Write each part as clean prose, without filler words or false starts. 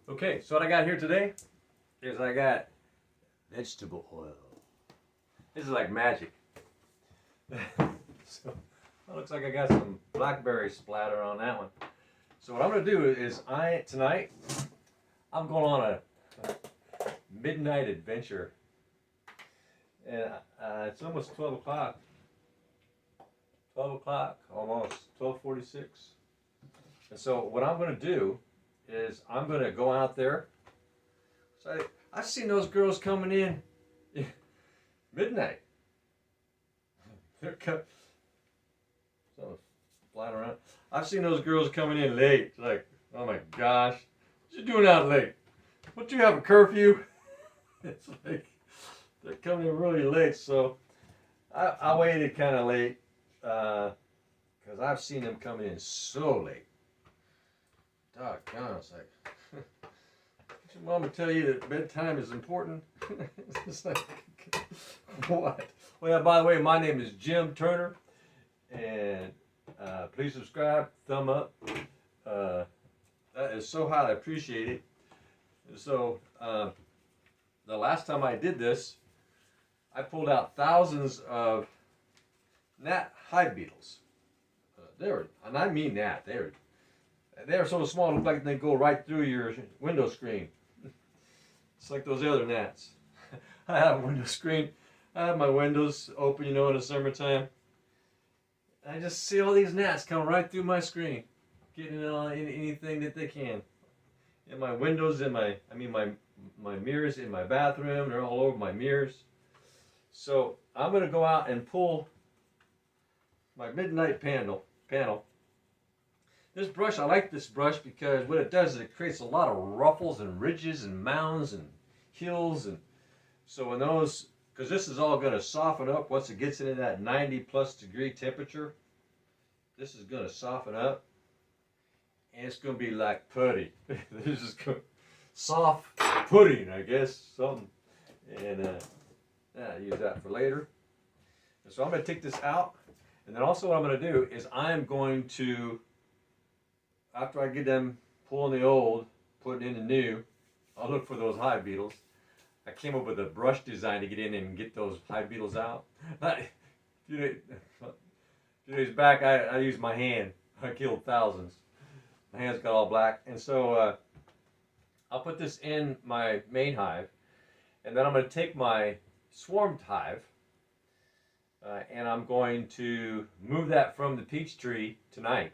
Okay, so what I got here today is I got vegetable oil. This is like magic. So it looks like I got some blackberry splatter on that one. So what I'm gonna do is tonight I'm going on a midnight adventure, and it's almost 12 o'clock. 12 o'clock, almost 12:46. And so what I'm gonna do is I'm gonna go out there. So I've seen those girls coming in midnight. They're flying around. I've seen those girls coming in late. It's like, oh my gosh, what you doing out late? What, you have a curfew? It's like they're coming in really late. So I waited kind of late because I've seen them coming in so late. Doggone, it's like, did your mama tell you that bedtime is important? It's like, what? Well, yeah, by the way, my name is Jim Turner, and please subscribe, thumb up. That is so highly appreciated. And so, the last time I did this, I pulled out thousands of gnat hive beetles. And I mean that, they're so small, it look like they go right through your window screen. It's like those other gnats. I have a window screen. I have my windows open, in the summertime. I just see all these gnats come right through my screen, getting on anything that they can. In my windows, my mirrors in my bathroom, they're all over my mirrors. So I'm gonna go out and pull my midnight panel. This brush, I like this brush because what it does is it creates a lot of ruffles and ridges and mounds and hills, and so when those, because this is all going to soften up once it gets into that 90+ degree temperature. This is going to soften up, and it's going to be like putty. This is soft pudding, I guess, something. And I'll use that for later. And so I'm going to take this out, and then also what I'm going to do is I'm going to, after I get them pulling the old, putting in the new, I'll look for those hive beetles. I came up with a brush design to get in and get those hive beetles out. A few days back, I used my hand. I killed thousands. My hands got all black. And so I'll put this in my main hive. And then I'm going to take my swarmed hive. And I'm going to move that from the peach tree tonight.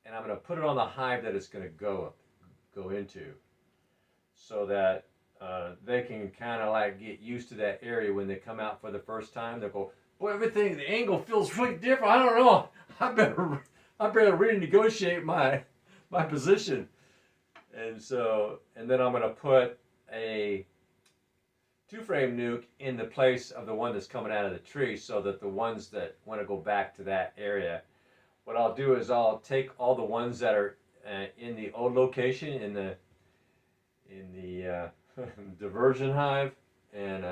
And I'm going to put it on the hive that it's going to go into, so that they can kind of like get used to that area when they come out for the first time. They'll go, boy, the angle feels really different. I don't know. I better renegotiate my position. And then I'm going to put a 2-frame nuke in the place of the one that's coming out of the tree, so that the ones that want to go back to that area, what I'll do is I'll take all the ones that are in the old location in the diversion hive, and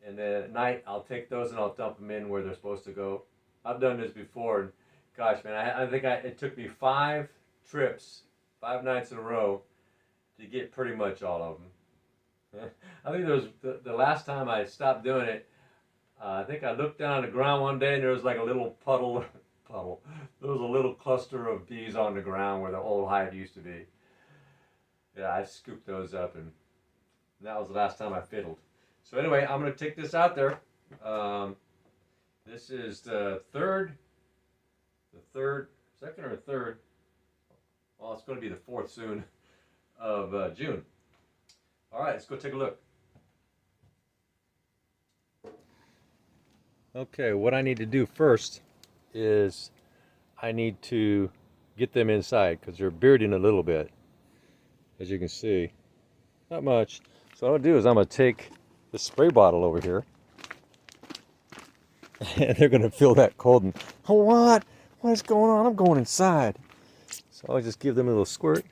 then at night I'll take those and I'll dump them in where they're supposed to go. I've done this before, and gosh, man, I think it took me 5 trips, 5 nights in a row, to get pretty much all of them. I think there was the last time I stopped doing it. I think I looked down on the ground one day and there was like a little puddle. There was a little cluster of bees on the ground where the old hive used to be. Yeah, I scooped those up, and that was the last time I fiddled. So anyway, I'm going to take this out there. This is the second or third. Well, it's going to be the 4th soon of June. All right, let's go take a look. Okay, what I need to do first is I need to get them inside because they're bearding a little bit, as you can see. Not much. So what I'll do is I'm going to take the spray bottle over here, and they're going to feel that cold and, oh, what? What is going on? I'm going inside. So I'll just give them a little squirt.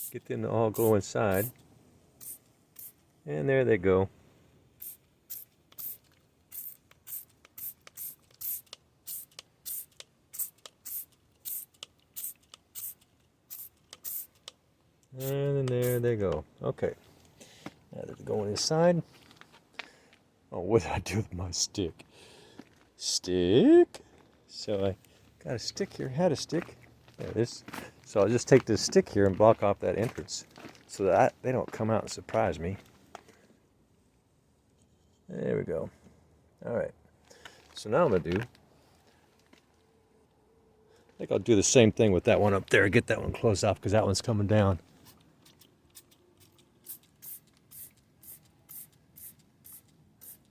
Get them to all go inside. And there they go. . And then there they go. Okay. Now they're going inside. Oh, what did I do with my stick? Stick? So I got a stick here. Had a stick. There it is. So I'll just take this stick here and block off that entrance so that they don't come out and surprise me. There we go. All right. So now I'm going to do, I think I'll do the same thing with that one up there. Get that one closed off because that one's coming down.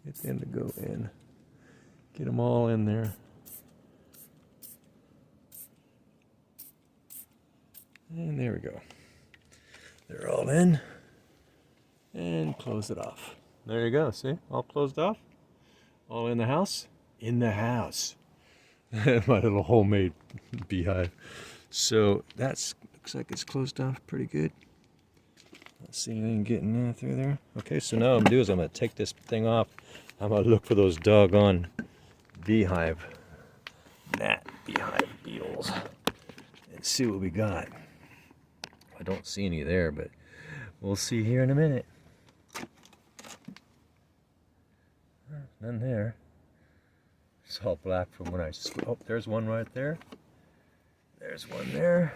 Get them to go in. Get them all in there. And there we go. They're all in. And close it off. There you go. See? All closed off. All in the house. In the house. My little homemade beehive. So that's looks like it's closed off pretty good. Not see anything getting in through there. Okay, so now what I'm gonna do is I'm gonna take this thing off. I'm gonna look for those doggone beehive, gnat beehive beetles, and see what we got. I don't see any there, but we'll see here in a minute. None there. It's all black from when I. Oh, there's one right there. There's one there.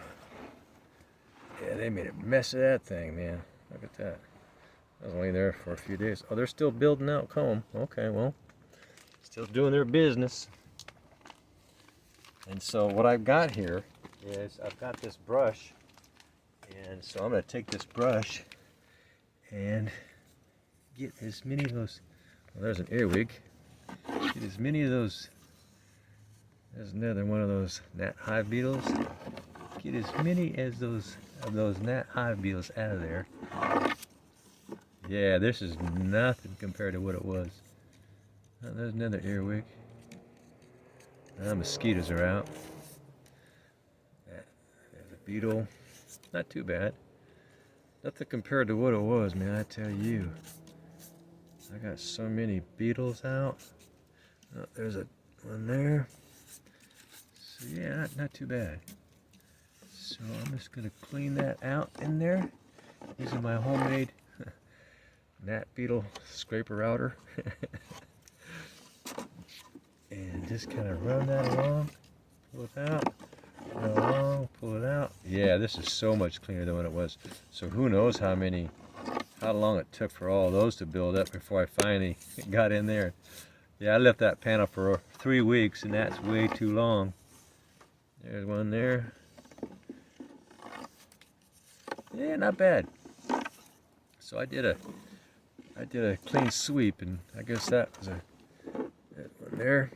Yeah, they made a mess of that thing, man. Look at that. I was only there for a few days. Oh, they're still building out comb. Okay, well, still doing their business. And so what I've got here is I've got this brush. And so I'm going to take this brush and get as many of those. Well, there's an earwig. Get as many of those. There's another one of those gnat hive beetles. Get as many as those of those gnat hive beetles out of there. Yeah, this is nothing compared to what it was. Oh, there's another earwig. Now mosquitoes are out. There's a beetle. Not too bad. Nothing compared to what it was, man, I tell you. I got so many beetles out. Oh, there's a one there. So yeah, not too bad. So I'm just gonna clean that out in there using my homemade gnat beetle scraper outer. And just kind of run that along, pull it out, run it along, pull it out. Yeah, this is so much cleaner than what it was. So who knows how long it took for all those to build up before I finally got in there. Yeah, I left that panel for 3 weeks, and that's way too long. There's one there. Yeah, not bad. So I did a clean sweep, and I guess that was that one there.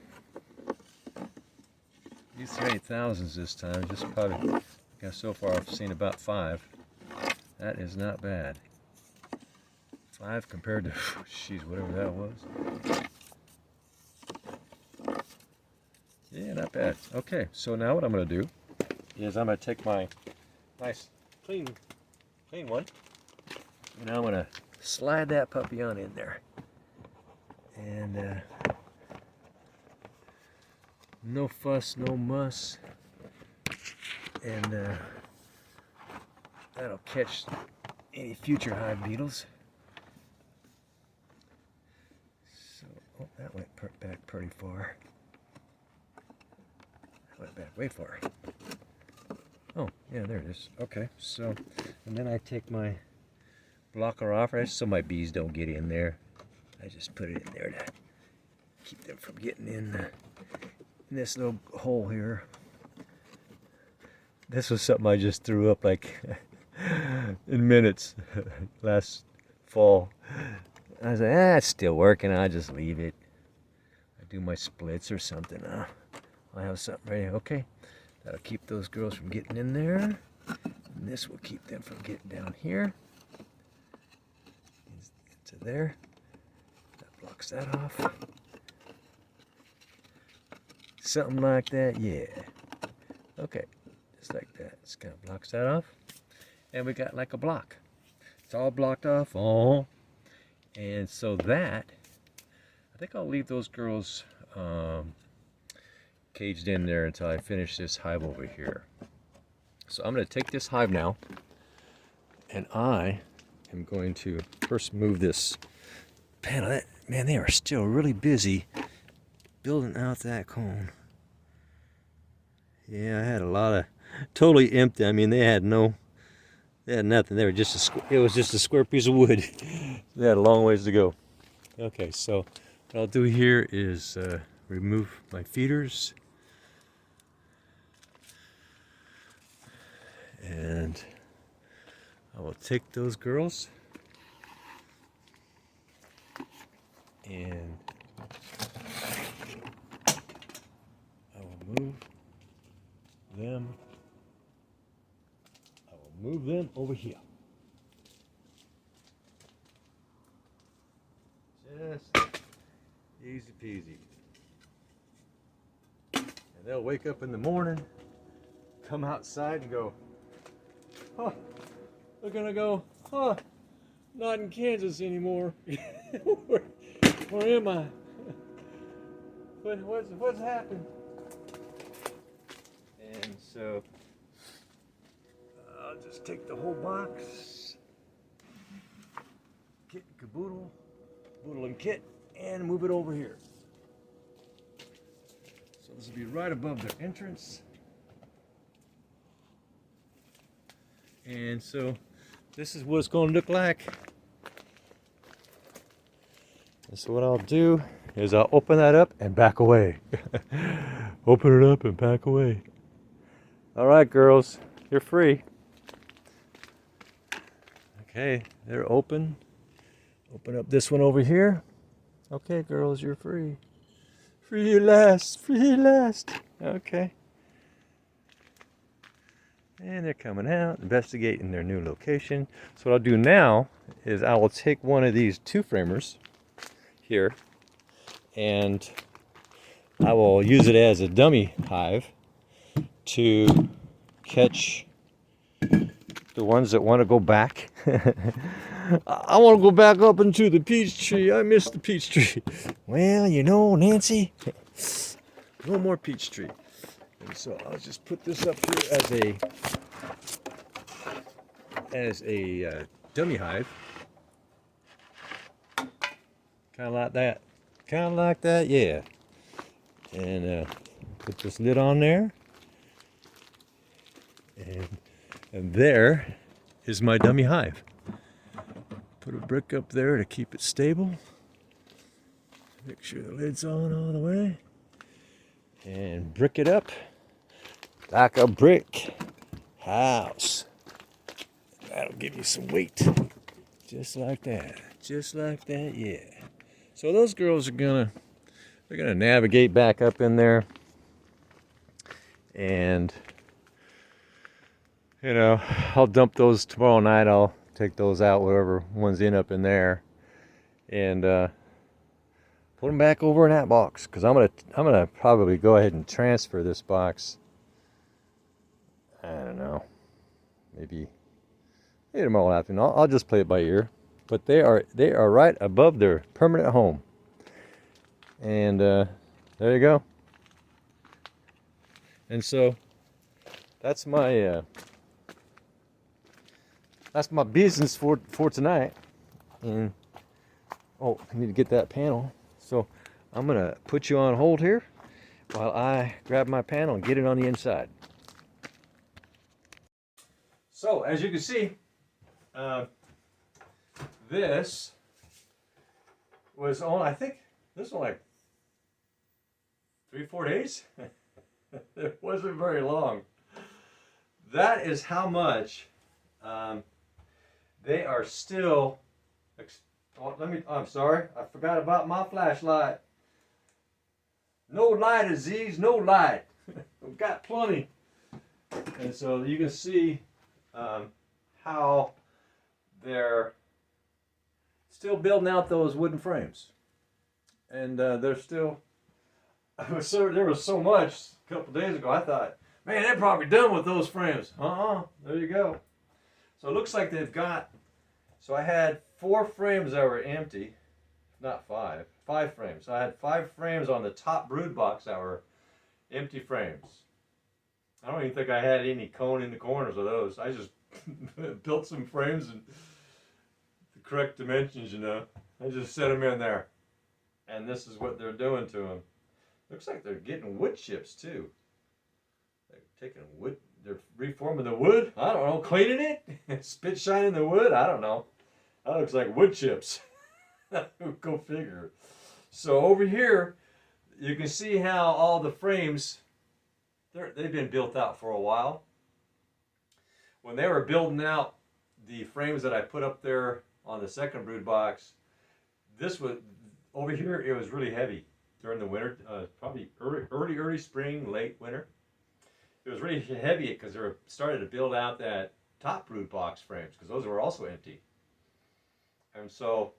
These there ain't thousands this time. Just probably, I guess so far I've seen about 5. That is not bad. 5 compared to, jeez, whatever that was. Yeah, not bad. Okay, so now what I'm going to do is I'm going to take my nice clean one, and I'm going to slide that puppy on in there. And no fuss, no muss. And that'll catch any future hive beetles. So, oh, that went back pretty far. That went back way far. Oh, yeah, there it is. Okay, so, and then I take my blocker off, right, so my bees don't get in there. I just put it in there to keep them from getting in this little hole here. This was something I just threw up like in minutes last fall. I was like, it's still working. I'll just leave it. I do my splits or something. I'll have something ready. Okay, that'll keep those girls from getting in there. And this will keep them from getting down here into there. That blocks that off. Something like that, yeah. Okay, just like that. Just kind of blocks that off. And we got like a block. It's all blocked off. Oh. And so that, I think I'll leave those girls caged in there until I finish this hive over here. So I'm going to take this hive now, And I am going to first move this panel. Man, they are still really busy building out that cone. Yeah, I had a lot of totally empty. I mean, they had nothing. They were just it was just a square piece of wood. They had a long ways to go. Okay, so what I'll do here is remove my feeders. And I will take those girls and I will move them. I will move them over here. Just easy peasy. And they'll wake up in the morning, come outside and go, huh, they're gonna go, huh, not in Kansas anymore. where am I? What's happened? And so I'll just take the whole box, kit and caboodle, caboodle and kit, and move it over here. So this will be right above their entrance. And so this is what it's going to look like. And so what I'll do is I'll open that up and back away. Open it up and back away. All right, girls, you're free. Okay, they're open. Open up this one over here. Okay, girls, you're free. Free at last, free at last. Okay. And they're coming out, investigating their new location. So what I'll do now is I will take one of these two framers here and I will use it as a dummy hive to catch the ones that want to go back. I want to go back up into the peach tree. I miss the peach tree. Well, you know, Nancy, no more peach tree. And so I'll just put this up here as a dummy hive. Kind of like that. Kind of like that, yeah. And put this lid on there. And there is my dummy hive. Put a brick up there to keep it stable. Make sure the lid's on all the way. And brick it up like a brick house. That'll give you some weight. Just like that. Just like that, yeah. So those girls are they're gonna navigate back up in there. And you know, I'll dump those tomorrow night. I'll take those out, whatever ones end up in there, and put them back over in that box. Cause I'm gonna probably go ahead and transfer this box. I don't know, maybe tomorrow afternoon. I'll just play it by ear. But they are right above their permanent home, and there you go. And so that's my business for tonight. And oh, I need to get that panel. So I'm gonna put you on hold here while I grab my panel and get it on the inside. So as you can see, this was on, I think this was like 3-4 days. It wasn't very long. That is how much they are still. I'm sorry, I forgot about my flashlight. No light, Aziz, no light. We've got plenty. And so you can see how they're still building out those wooden frames. And they're still, there was so much a couple days ago, I thought, man, they're probably done with those frames. There you go. So it looks like they've got, so I had 4 frames that were empty, not 5 frames. So I had 5 frames on the top brood box that were empty frames. I don't even think I had any cone in the corners of those. I just built some frames in the correct dimensions, you know. I just set them in there. And this is what they're doing to them. Looks like they're getting wood chips too. They're taking wood, they're reforming the wood. I don't know, cleaning it, spit shining the wood. I don't know. That looks like wood chips. Go figure. So over here, you can see how all the frames, they've been built out for a while. When they were building out the frames that I put up there on the second brood box, this was, over here, it was really heavy during the winter, probably early spring, late winter. It was really heavy because they were starting to build out that top brood box frames because those were also empty. And so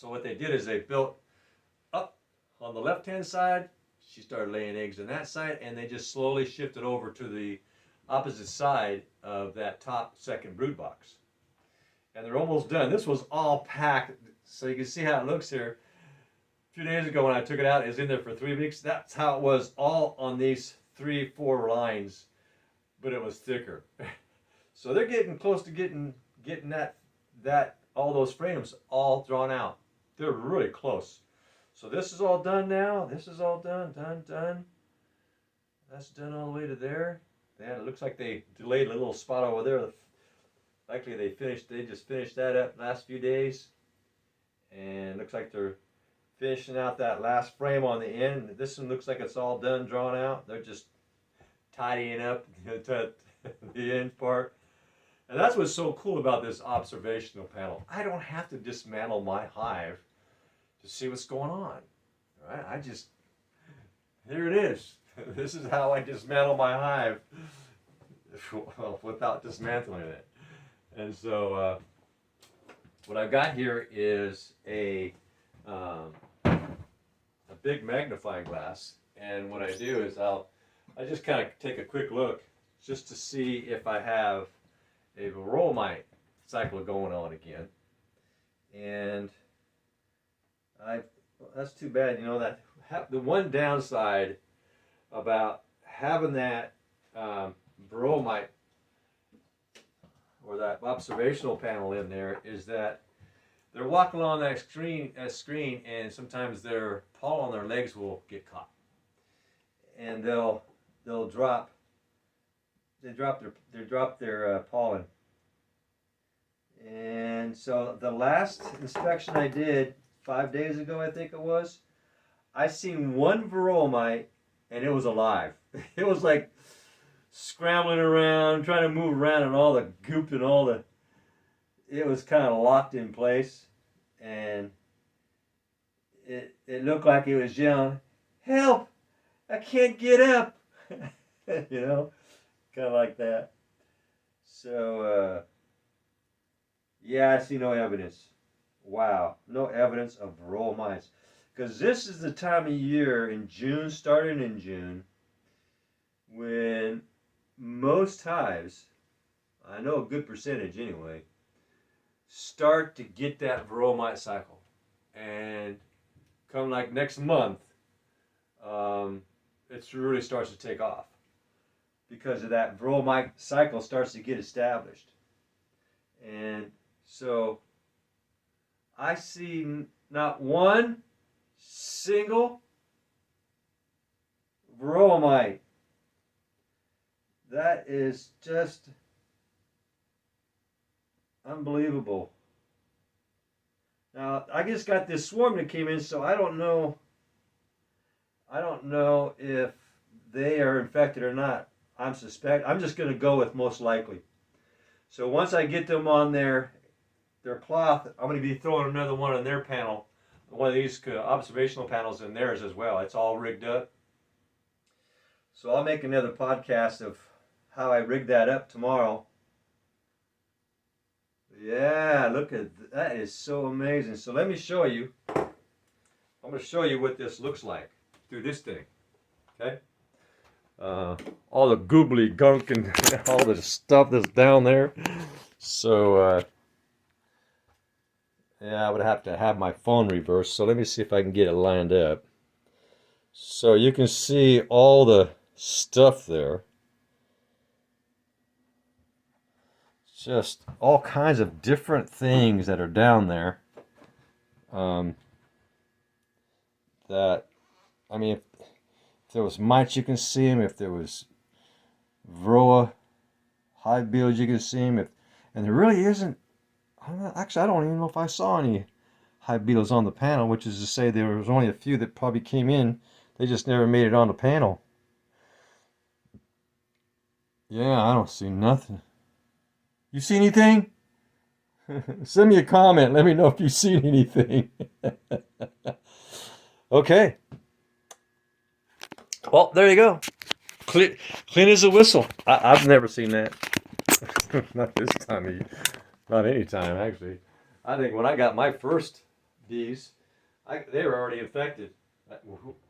what they did is they built up on the left-hand side. She started laying eggs on that side, and they just slowly shifted over to the opposite side of that top second brood box. And they're almost done. This was all packed, so you can see how it looks here. A few days ago when I took it out, it was in there for 3 weeks. That's how it was all on these 3-4 lines, but it was thicker. So they're getting close to getting that all those frames all drawn out. They're really close. So this is all done now. This is all done. That's done all the way to there. It looks like they delayed a little spot over there. Likely they just finished that up last few days. And looks like they're finishing out that last frame on the end. This one looks like it's all done, drawn out. They're just tidying up the end part. And that's what's so cool about this observational panel. I don't have to dismantle my hive to see what's going on. Right? Here it is. This is how I dismantle my hive without dismantling it. And so what I've got here is a big magnifying glass, and what I do is I just kind of take a quick look just to see if I have a varroa mite cycle going on again. And that's too bad, you know, that the one downside about having that varroa mite or that observational panel in there is that they're walking along that screen, and sometimes their pollen on their legs will get caught, and they'll drop their pollen. And so the last inspection I did 5 days ago, I think it was, I seen one varroa mite, and it was alive. It was like scrambling around, trying to move around, and all the goop and it was kind of locked in place, and it looked like it was yelling, "Help! I can't get up!" You know, kind of like that. So, yeah, I see no evidence. Wow, no evidence of varroa mites. Because this is the time of year in June, starting in June, when most hives, I know a good percentage anyway, start to get that varroa mite cycle. And come like next month, it really starts to take off because of that varroa mite cycle starts to get established. And so I see not one single varroa mite. That is just unbelievable. Now, I just got this swarm that came in, so I don't know if they are infected or not. I'm just going to go with most likely. So once I get them on their cloth, I'm going to be throwing another one on their panel, one of these observational panels in theirs as well. It's all rigged up. So I'll make another podcast of how I rigged that up tomorrow. Yeah, look at that. Is so amazing. So let me show you. I'm going to show you what this looks like through this thing. Okay? All the goobly gunk and all the stuff that's down there. So, yeah, I would have to have my phone reversed. So let me see if I can get it lined up. So you can see all the stuff there. just all kinds of different things that are down there. That, I mean, if there was mites, you can see them. If there was varroa hive beetles, you can see them. And there really isn't. Actually, I don't even know if I saw any hive beetles on the panel, which is to say there was only a few that probably came in. They just never made it on the panel. Yeah, I don't see nothing. You see anything? Send me a comment. Let me know if you've seen anything. Okay. Well, there you go. Clean, clean as a whistle. I've never seen that. Not this time of year. Not any time, actually. I think when I got my first bees, they were already infected.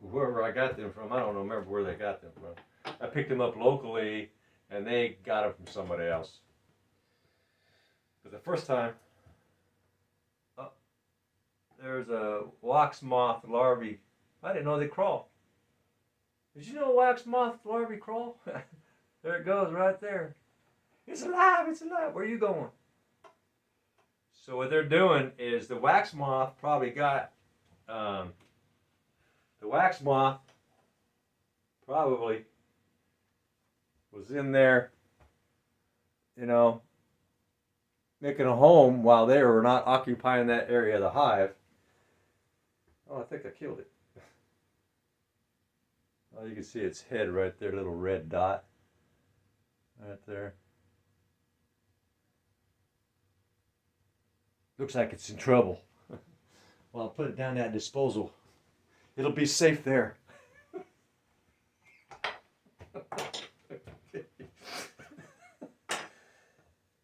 Whoever I got them from, I don't remember where they got them from. I picked them up locally, and they got them from somebody else. But the first time, there's a wax moth larvae. I didn't know they crawl. Did you know wax moth larvae crawl? There it goes, right there. It's alive, it's alive. Where are you going? So what they're doing is the wax moth probably got, the wax moth probably was in there, you know, making a home while they were not occupying that area of the hive. Oh, I think I killed it. Oh, you can see its head right there, little red dot right there. Looks like it's in trouble. Well, I'll put it down that disposal. It'll be safe there.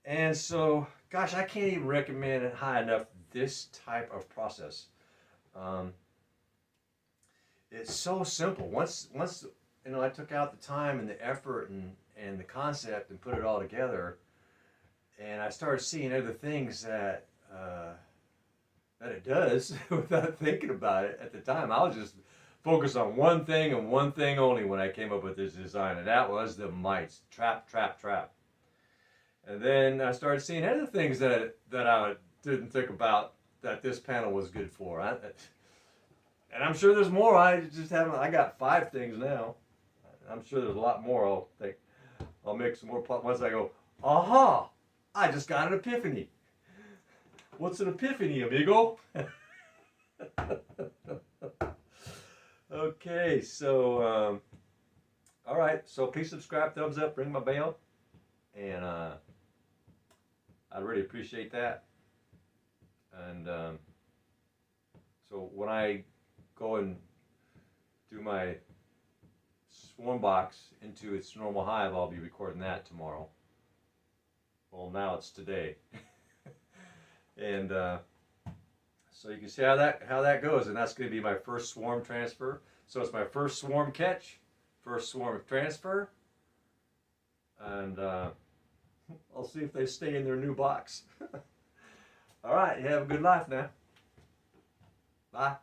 And so, gosh, I can't even recommend it high enough this type of process. It's so simple. Once you know, I took out the time and the effort and the concept and put it all together, and I started seeing other things that it does without thinking about it at the time. I was just focused on one thing and one thing only when I came up with this design, and that was the mites. Trap, trap, trap. And then I started seeing other things that I didn't think about that this panel was good for. And I'm sure there's more. I just haven't. I got 5 things now. I'm sure there's a lot more. I'll make some more once I go. Aha! I just got an epiphany. What's an epiphany, amigo? Okay, so all right. So please subscribe, thumbs up, ring my bell, and I really appreciate that. And so when I go and do my swarm box into its normal hive, I'll be recording that tomorrow. Well, now it's today. And so you can see how that goes, and that's going to be my first swarm transfer. So it's my first swarm catch, first swarm transfer, and I'll see if they stay in their new box. All right, you have a good life now. Bye.